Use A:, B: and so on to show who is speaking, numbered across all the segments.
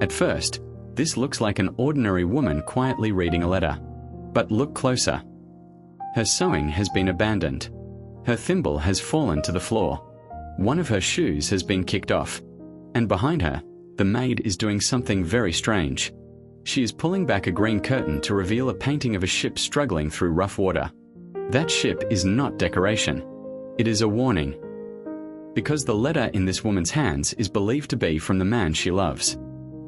A: At first, this looks like an ordinary woman quietly reading a letter. But look closer. Her sewing has been abandoned. Her thimble has fallen to the floor. One of her shoes has been kicked off. And behind her, the maid is doing something very strange. She is pulling back a green curtain to reveal a painting of a ship struggling through rough water. That ship is not decoration. It is a warning. Because the letter in this woman's hands is believed to be from the man she loves.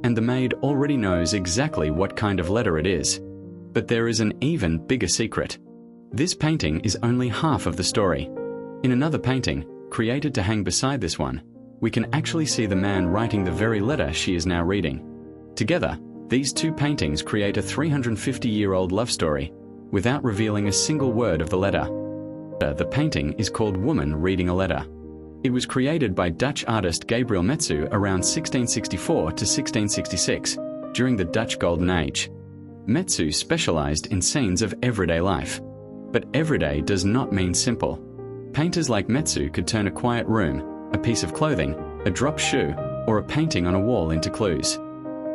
A: And the maid already knows exactly what kind of letter it is. But there is an even bigger secret. This painting is only half of the story. In another painting, created to hang beside this one, we can actually see the man writing the very letter she is now reading. Together, these two paintings create a 350-year-old love story, without revealing a single word of the letter. The painting is called Woman Reading a Letter. It was created by Dutch artist Gabriel Metsu around 1664 to 1666, during the Dutch Golden Age. Metsu specialized in scenes of everyday life. But everyday does not mean simple. Painters like Metsu could turn a quiet room, a piece of clothing, a dropped shoe, or a painting on a wall into clues.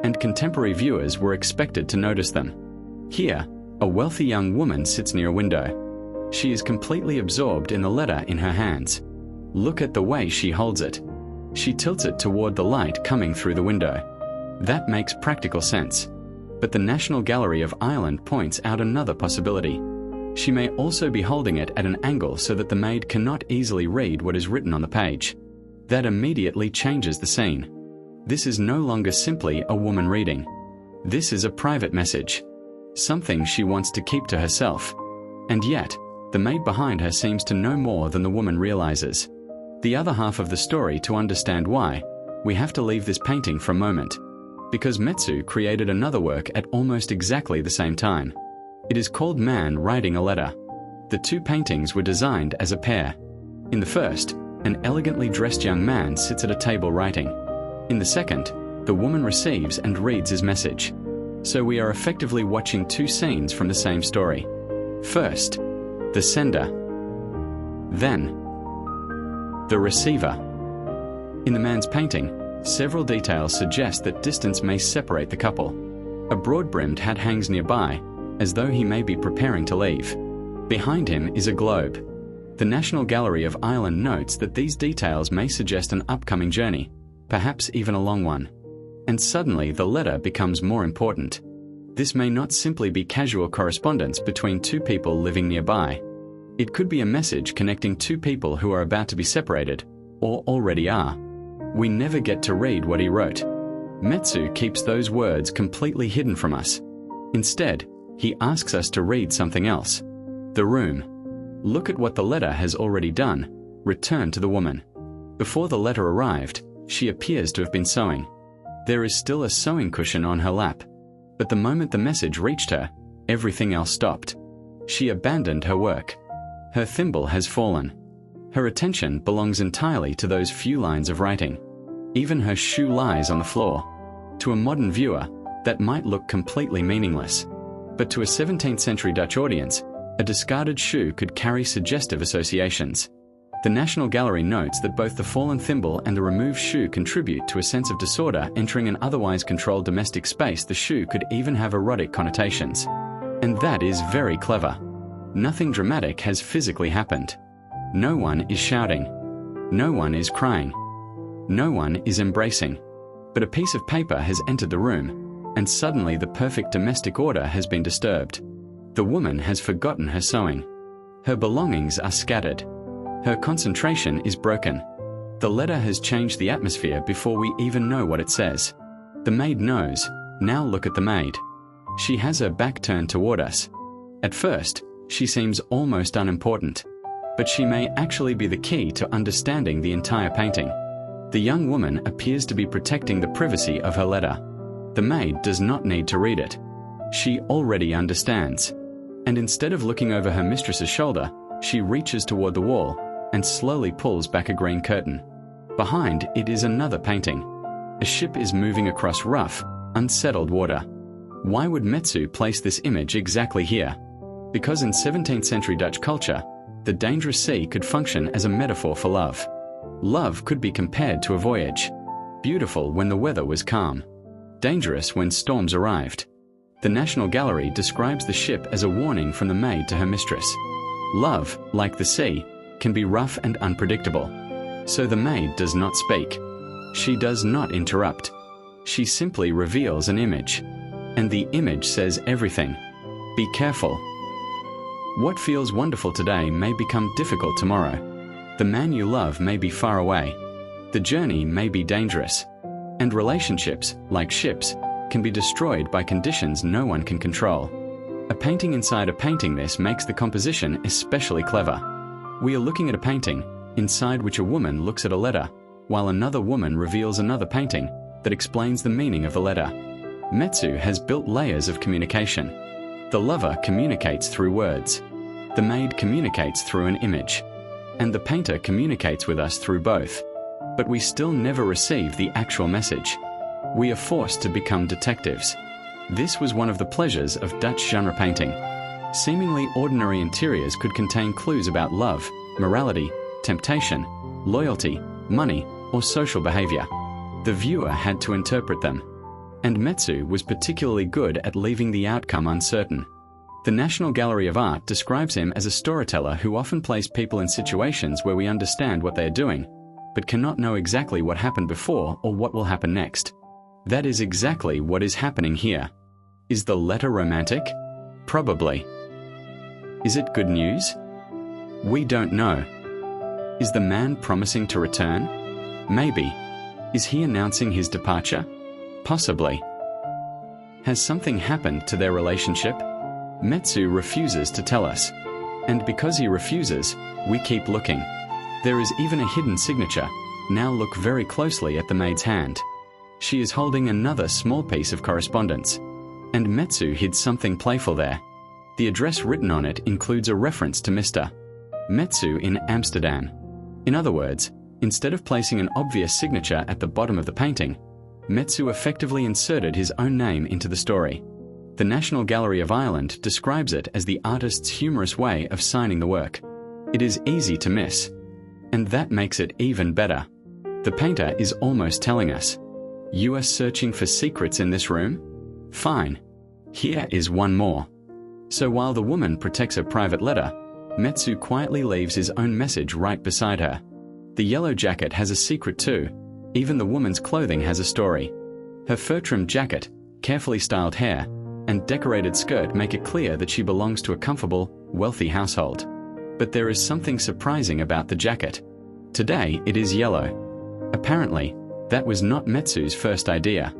A: And contemporary viewers were expected to notice them. Here, a wealthy young woman sits near a window. She is completely absorbed in the letter in her hands. Look at the way she holds it. She tilts it toward the light coming through the window. That makes practical sense. But the National Gallery of Ireland points out another possibility. She may also be holding it at an angle so that the maid cannot easily read what is written on the page. That immediately changes the scene. This is no longer simply a woman reading. This is a private message. Something she wants to keep to herself. And yet, the maid behind her seems to know more than the woman realizes. The other half of the story, to understand why, we have to leave this painting for a moment. Because Metsu created another work at almost exactly the same time. It is called Man Writing a Letter. The two paintings were designed as a pair. In the first, an elegantly dressed young man sits at a table writing. In the second, the woman receives and reads his message. So we are effectively watching two scenes from the same story. First, the sender. Then, the receiver. In the man's painting, several details suggest that distance may separate the couple. A broad-brimmed hat hangs nearby, as though he may be preparing to leave. Behind him is a globe. The National Gallery of Ireland notes that these details may suggest an upcoming journey, perhaps even a long one. And suddenly the letter becomes more important. This may not simply be casual correspondence between two people living nearby. It could be a message connecting two people who are about to be separated, or already are. We never get to read what he wrote. Metsu keeps those words completely hidden from us. Instead, he asks us to read something else. The room. Look at what the letter has already done. Return to the woman. Before the letter arrived, she appears to have been sewing. There is still a sewing cushion on her lap. But the moment the message reached her, everything else stopped. She abandoned her work. Her thimble has fallen. Her attention belongs entirely to those few lines of writing. Even her shoe lies on the floor. To a modern viewer, that might look completely meaningless. But to a 17th century Dutch audience, a discarded shoe could carry suggestive associations. The National Gallery notes that both the fallen thimble and the removed shoe contribute to a sense of disorder entering an otherwise controlled domestic space. The shoe could even have erotic connotations. And that is very clever. Nothing dramatic has physically happened. No one is shouting. No one is crying. No one is embracing. But a piece of paper has entered the room, and suddenly the perfect domestic order has been disturbed. The woman has forgotten her sewing. Her belongings are scattered. Her concentration is broken. The letter has changed the atmosphere before we even know what it says. The maid knows. Now look at the maid. She has her back turned toward us. At first, she seems almost unimportant. But she may actually be the key to understanding the entire painting. The young woman appears to be protecting the privacy of her letter. The maid does not need to read it. She already understands. And instead of looking over her mistress's shoulder, she reaches toward the wall and slowly pulls back a green curtain. Behind it is another painting. A ship is moving across rough, unsettled water. Why would Metsu place this image exactly here? Because in 17th century Dutch culture, the dangerous sea could function as a metaphor for love. Love could be compared to a voyage, beautiful when the weather was calm, dangerous when storms arrived. The National Gallery describes the ship as a warning from the maid to her mistress. Love, like the sea, can be rough and unpredictable. So the maid does not speak. She does not interrupt. She simply reveals an image. And the image says everything. Be careful. What feels wonderful today may become difficult tomorrow. The man you love may be far away. The journey may be dangerous. And relationships, like ships, can be destroyed by conditions no one can control. A painting inside a painting. This makes the composition especially clever. We are looking at a painting, inside which a woman looks at a letter, while another woman reveals another painting that explains the meaning of the letter. Metsu has built layers of communication. The lover communicates through words. The maid communicates through an image. And the painter communicates with us through both. But we still never receive the actual message. We are forced to become detectives. This was one of the pleasures of Dutch genre painting. Seemingly ordinary interiors could contain clues about love, morality, temptation, loyalty, money, or social behavior. The viewer had to interpret them. And Metsu was particularly good at leaving the outcome uncertain. The National Gallery of Art describes him as a storyteller who often places people in situations where we understand what they are doing, but cannot know exactly what happened before or what will happen next. That is exactly what is happening here. Is the letter romantic? Probably. Is it good news? We don't know. Is the man promising to return? Maybe. Is he announcing his departure? Possibly. Has something happened to their relationship? Metsu refuses to tell us. And because he refuses, we keep looking. There is even a hidden signature. Now look very closely at the maid's hand. She is holding another small piece of correspondence. And Metsu hid something playful there. The address written on it includes a reference to Mr. Metsu in Amsterdam. In other words, instead of placing an obvious signature at the bottom of the painting, Metsu effectively inserted his own name into the story. The National Gallery of Ireland describes it as the artist's humorous way of signing the work. It is easy to miss. And that makes it even better. The painter is almost telling us, you are searching for secrets in this room? Fine. Here is one more. So while the woman protects her private letter, Metsu quietly leaves his own message right beside her. The yellow jacket has a secret too. Even the woman's clothing has a story. Her fur-trimmed jacket, carefully styled hair, and decorated skirt make it clear that she belongs to a comfortable, wealthy household. But there is something surprising about the jacket. Today it is yellow. Apparently, that was not Metsu's first idea.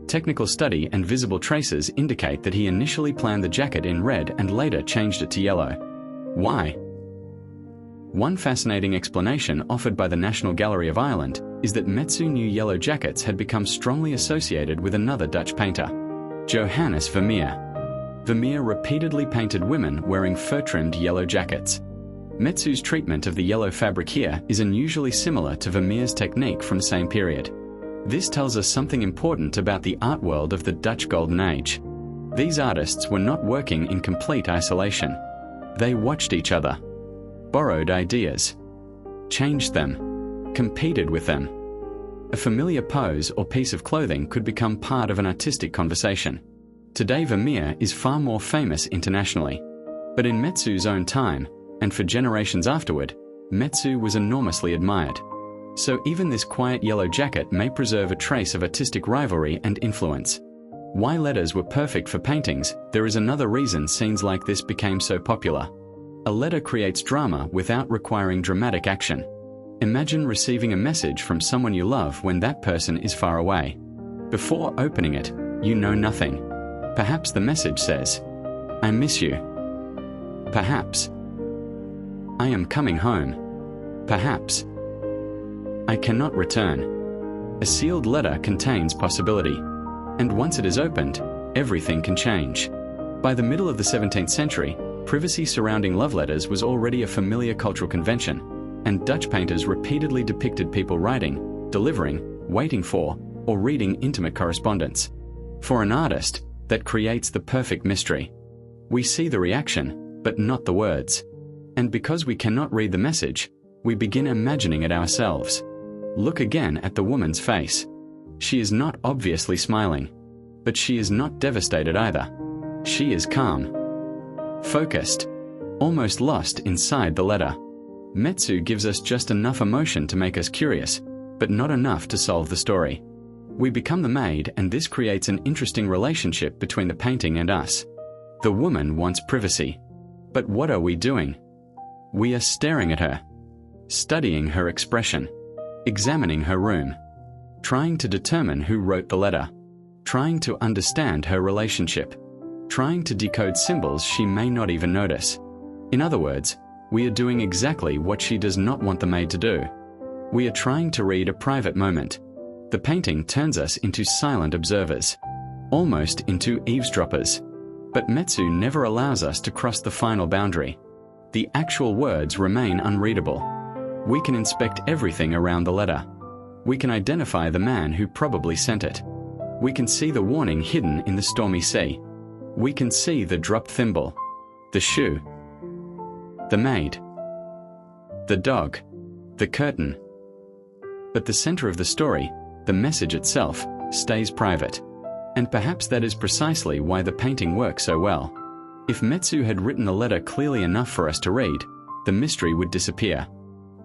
A: Technical study and visible traces indicate that he initially planned the jacket in red and later changed it to yellow. Why? One fascinating explanation offered by the National Gallery of Ireland is that Metsu knew yellow jackets had become strongly associated with another Dutch painter, Johannes Vermeer. Vermeer repeatedly painted women wearing fur-trimmed yellow jackets. Metsu's treatment of the yellow fabric here is unusually similar to Vermeer's technique from the same period. This tells us something important about the art world of the Dutch Golden Age. These artists were not working in complete isolation. They watched each other, borrowed ideas, changed them, competed with them. A familiar pose or piece of clothing could become part of an artistic conversation. Today Vermeer is far more famous internationally. But in Metsu's own time, and for generations afterward, Metsu was enormously admired. So even this quiet yellow jacket may preserve a trace of artistic rivalry and influence. Why letters were perfect for paintings? There is another reason scenes like this became so popular. A letter creates drama without requiring dramatic action. Imagine receiving a message from someone you love when that person is far away. Before opening it, you know nothing. Perhaps the message says, I miss you. Perhaps, I am coming home. Perhaps, I cannot return. A sealed letter contains possibility. And once it is opened, everything can change. By the middle of the 17th century, privacy surrounding love letters was already a familiar cultural convention, and Dutch painters repeatedly depicted people writing, delivering, waiting for, or reading intimate correspondence. For an artist, that creates the perfect mystery. We see the reaction, but not the words. And because we cannot read the message, we begin imagining it ourselves. Look again at the woman's face. She is not obviously smiling. But she is not devastated either. She is calm, focused, almost lost inside the letter. Metsu gives us just enough emotion to make us curious, but not enough to solve the story. We become the maid, and this creates an interesting relationship between the painting and us. The woman wants privacy. But what are we doing? We are staring at her, studying her expression, examining her room, trying to determine who wrote the letter, trying to understand her relationship, trying to decode symbols she may not even notice. In other words, we are doing exactly what she does not want the maid to do. We are trying to read a private moment. The painting turns us into silent observers, almost into eavesdroppers. But Metsu never allows us to cross the final boundary. The actual words remain unreadable. We can inspect everything around the letter. We can identify the man who probably sent it. We can see the warning hidden in the stormy sea. We can see the dropped thimble, the shoe, the maid, the dog, the curtain. But the center of the story, the message itself, stays private. And perhaps that is precisely why the painting works so well. If Metsu had written the letter clearly enough for us to read, the mystery would disappear.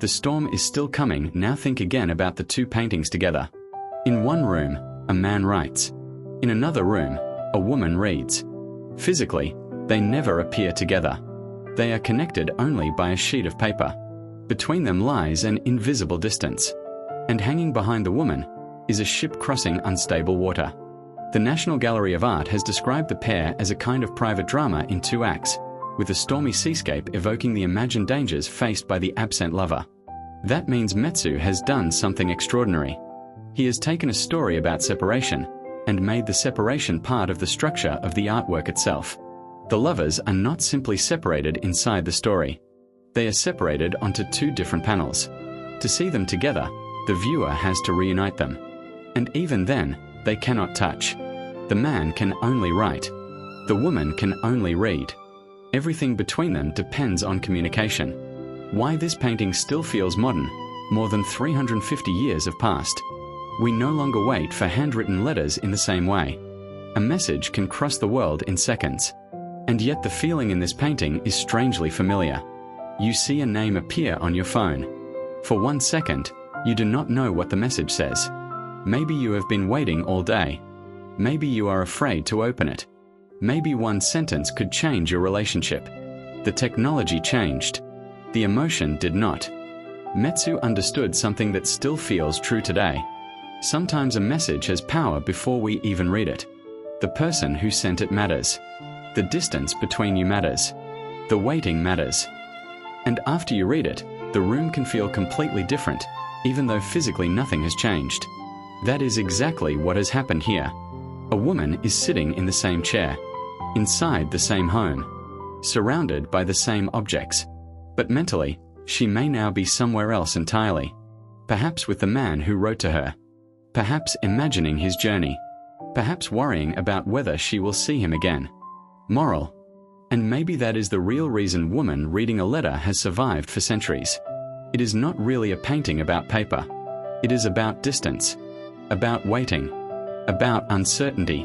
A: The storm is still coming. Now think again about the two paintings together. In one room, a man writes. In another room, a woman reads. Physically, they never appear together. They are connected only by a sheet of paper. Between them lies an invisible distance. And hanging behind the woman is a ship crossing unstable water. The National Gallery of Art has described the pair as a kind of private drama in 2 acts, with a stormy seascape evoking the imagined dangers faced by the absent lover. That means Metsu has done something extraordinary. He has taken a story about separation and made the separation part of the structure of the artwork itself. The lovers are not simply separated inside the story. They are separated onto 2 different panels. To see them together, the viewer has to reunite them. And even then, they cannot touch. The man can only write. The woman can only read. Everything between them depends on communication. Why this painting still feels modern, more than 350 years have passed. We no longer wait for handwritten letters in the same way. A message can cross the world in seconds. And yet the feeling in this painting is strangely familiar. You see a name appear on your phone. For 1 second, you do not know what the message says. Maybe you have been waiting all day. Maybe you are afraid to open it. Maybe one sentence could change your relationship. The technology changed. The emotion did not. Metsu understood something that still feels true today. Sometimes a message has power before we even read it. The person who sent it matters. The distance between you matters. The waiting matters. And after you read it, the room can feel completely different, even though physically nothing has changed. That is exactly what has happened here. A woman is sitting in the same chair, inside the same home, surrounded by the same objects. But mentally, she may now be somewhere else entirely. Perhaps with the man who wrote to her. Perhaps imagining his journey. Perhaps worrying about whether she will see him again. Moral. And maybe that is the real reason woman reading a letter has survived for centuries. It is not really a painting about paper. It is about distance. About waiting, about uncertainty,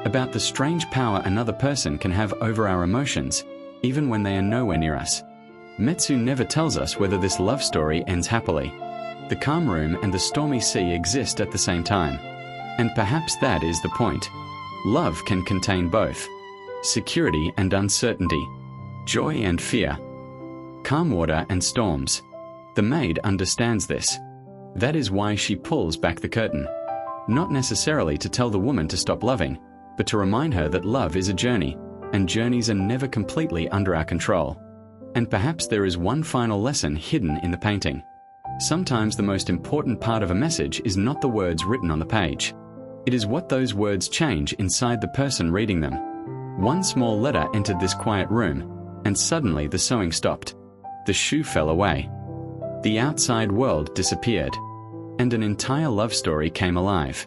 A: about the strange power another person can have over our emotions, even when they are nowhere near us. Metsu never tells us whether this love story ends happily. The calm room and the stormy sea exist at the same time. And perhaps that is the point. Love can contain both. Security and uncertainty. Joy and fear. Calm water and storms. The maid understands this. That is why she pulls back the curtain. Not necessarily to tell the woman to stop loving, but to remind her that love is a journey, and journeys are never completely under our control. And perhaps there is one final lesson hidden in the painting. Sometimes the most important part of a message is not the words written on the page. It is what those words change inside the person reading them. One small letter entered this quiet room, and suddenly the sewing stopped. The shoe fell away. The outside world disappeared. And an entire love story came alive.